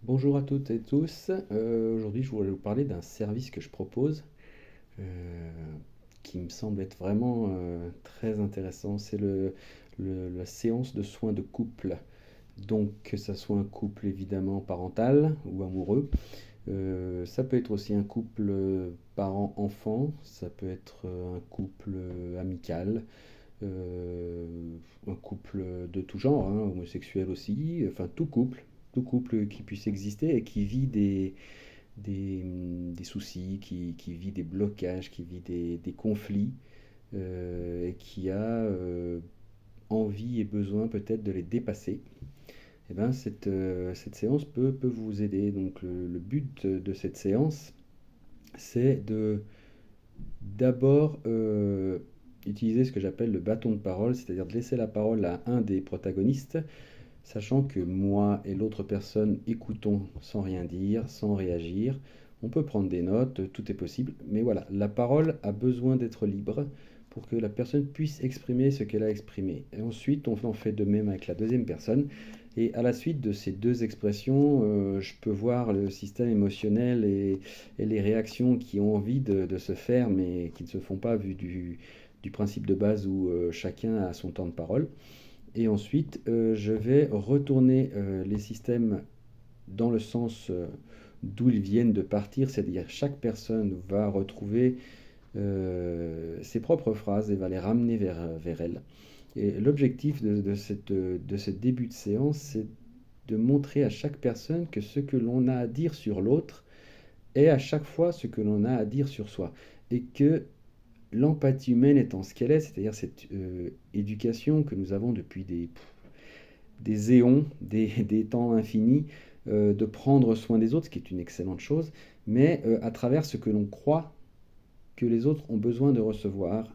Bonjour à toutes et tous. Aujourd'hui, je voulais vous parler d'un service que je propose euh, qui me semble être vraiment très intéressant. C'est la séance de soins de couple. Donc, que ça soit un couple évidemment parental ou amoureux, ça peut être aussi un couple parent-enfant, ça peut être un couple amical, euh, un couple de tout genre, hein, homosexuel aussi, enfin tout couple qui puisse exister et qui vit des soucis, qui vit des blocages, qui vit des conflits et qui a envie et besoin peut-être de les dépasser. Eh ben, cette séance peut vous aider. Donc le but de cette séance, c'est de d'abord utiliser ce que j'appelle le bâton de parole, c'est-à-dire de laisser la parole à un des protagonistes, sachant que moi et l'autre personne écoutons sans rien dire, sans réagir. On peut prendre des notes, tout est possible, mais voilà, la parole a besoin d'être libre pour que la personne puisse exprimer ce qu'elle a exprimé. Et ensuite, on en fait de même avec la deuxième personne. Et à la suite de ces deux expressions, je peux voir le système émotionnel et les réactions qui ont envie de se faire, mais qui ne se font pas vu du principe de base où chacun a son temps de parole. Et ensuite, je vais retourner les systèmes dans le sens d'où ils viennent de partir, c'est-à-dire chaque personne va retrouver ses propres phrases et va les ramener vers elle. Et l'objectif de ce début de séance, c'est de montrer à chaque personne que ce que l'on a à dire sur l'autre est à chaque fois ce que l'on a à dire sur soi. Et que l'empathie humaine étant ce qu'elle est, c'est-à-dire cette éducation que nous avons depuis des éons, des temps infinis, de prendre soin des autres, ce qui est une excellente chose, mais à travers ce que l'on croit que les autres ont besoin de recevoir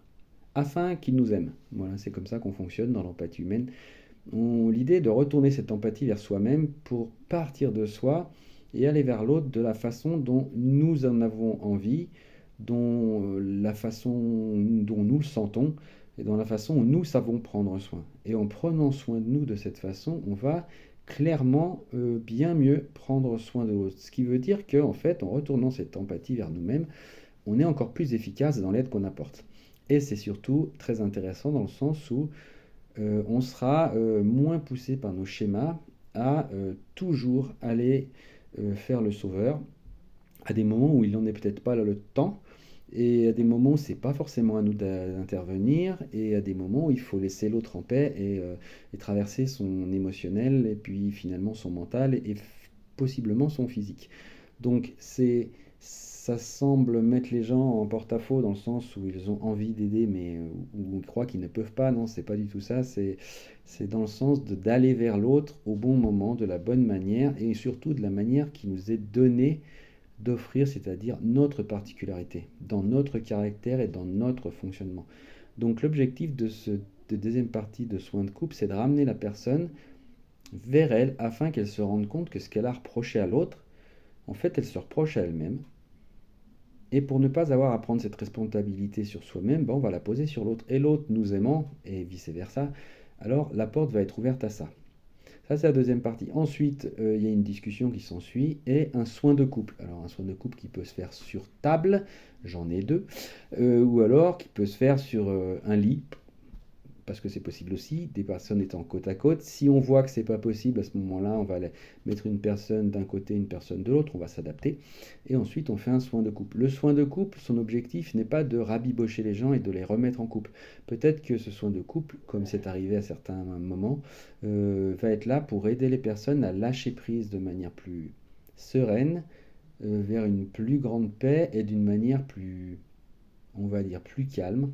afin qu'ils nous aiment. Voilà, c'est comme ça qu'on fonctionne dans l'empathie humaine. L'idée est de retourner cette empathie vers soi-même pour partir de soi et aller vers l'autre de la façon dont nous en avons envie, la façon dont nous le sentons et dans la façon où nous savons prendre soin. Et en prenant soin de nous de cette façon, on va clairement bien mieux prendre soin de l'autre. Ce qui veut dire qu'en fait, en retournant cette empathie vers nous-mêmes, on est encore plus efficace dans l'aide qu'on apporte. Et c'est surtout très intéressant dans le sens où on sera moins poussé par nos schémas à toujours aller faire le sauveur à des moments où il n'en est peut-être pas là le temps et à des moments où c'est pas forcément à nous d'intervenir et à des moments où il faut laisser l'autre en paix et traverser son émotionnel et puis finalement son mental et possiblement son physique. Donc ça semble mettre les gens en porte-à-faux dans le sens où ils ont envie d'aider mais où ils croient qu'ils ne peuvent pas. Non, c'est pas du tout ça. C'est dans le sens d'aller vers l'autre au bon moment, de la bonne manière et surtout de la manière qui nous est donnée d'offrir, c'est-à-dire notre particularité, dans notre caractère et dans notre fonctionnement. Donc l'objectif de deuxième partie de soins de couple, c'est de ramener la personne vers elle afin qu'elle se rende compte que ce qu'elle a reproché à l'autre, en fait, elle se reproche à elle-même. Et pour ne pas avoir à prendre cette responsabilité sur soi-même, ben, on va la poser sur l'autre. Et l'autre nous aimant, et vice-versa, alors la porte va être ouverte à ça. Ça, c'est la deuxième partie. Ensuite, il y a une discussion qui s'ensuit et un soin de couple. Alors, un soin de couple qui peut se faire sur table, j'en ai deux, ou alors qui peut se faire sur un lit, parce que c'est possible aussi, des personnes étant côte à côte. Si on voit que c'est pas possible, à ce moment-là, on va mettre une personne d'un côté, une personne de l'autre, on va s'adapter. Et ensuite, on fait un soin de couple. Le soin de couple, son objectif n'est pas de rabibocher les gens et de les remettre en couple. Peut-être que ce soin de couple, comme c'est arrivé à certains moments, va être là pour aider les personnes à lâcher prise de manière plus sereine, vers une plus grande paix et d'une manière plus, on va dire, plus calme,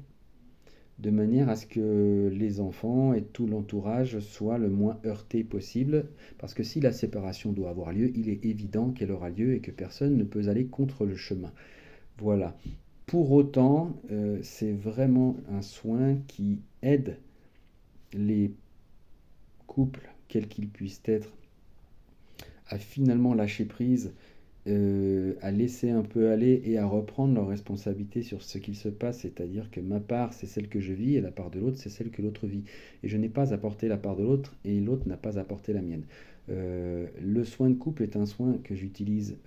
de manière à ce que les enfants et tout l'entourage soient le moins heurtés possible, parce que si la séparation doit avoir lieu, il est évident qu'elle aura lieu et que personne ne peut aller contre le chemin. Voilà. Pour autant, c'est vraiment un soin qui aide les couples, quels qu'ils puissent être, à finalement lâcher prise, à laisser un peu aller et à reprendre leur responsabilité sur ce qu'il se passe, c'est-à-dire que ma part, c'est celle que je vis et la part de l'autre, c'est celle que l'autre vit. Et je n'ai pas apporté la part de l'autre et l'autre n'a pas apporté la mienne. Le soin de couple est un soin que j'utilise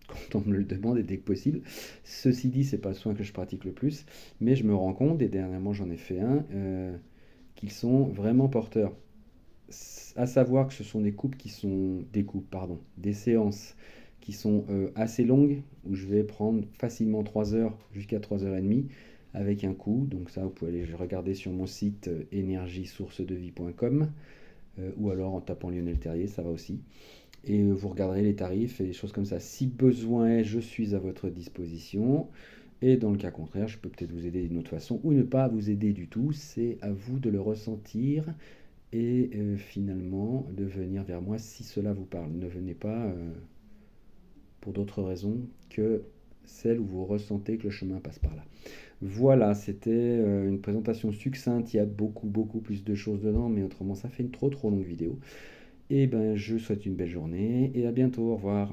quand on me le demande et dès que possible. Ceci dit, c'est pas le soin que je pratique le plus, mais je me rends compte, et dernièrement j'en ai fait un, qu'ils sont vraiment porteurs. À savoir que ce sont des séances qui sont assez longues, où je vais prendre facilement 3 heures jusqu'à 3 heures et demie avec un coût. Donc ça, vous pouvez aller regarder sur mon site énergiesourcedevie.com ou alors en tapant Lionel Terrier, ça va aussi. Et vous regarderez les tarifs et les choses comme ça. Si besoin est, je suis à votre disposition. Et dans le cas contraire, je peux peut-être vous aider d'une autre façon ou ne pas vous aider du tout. C'est à vous de le ressentir et finalement de venir vers moi si cela vous parle. Ne venez pas pour d'autres raisons que celles où vous ressentez que le chemin passe par là. Voilà, c'était une présentation succincte. Il y a beaucoup plus de choses dedans, mais autrement ça fait une trop longue vidéo. Et ben je vous souhaite une belle journée et à bientôt, au revoir.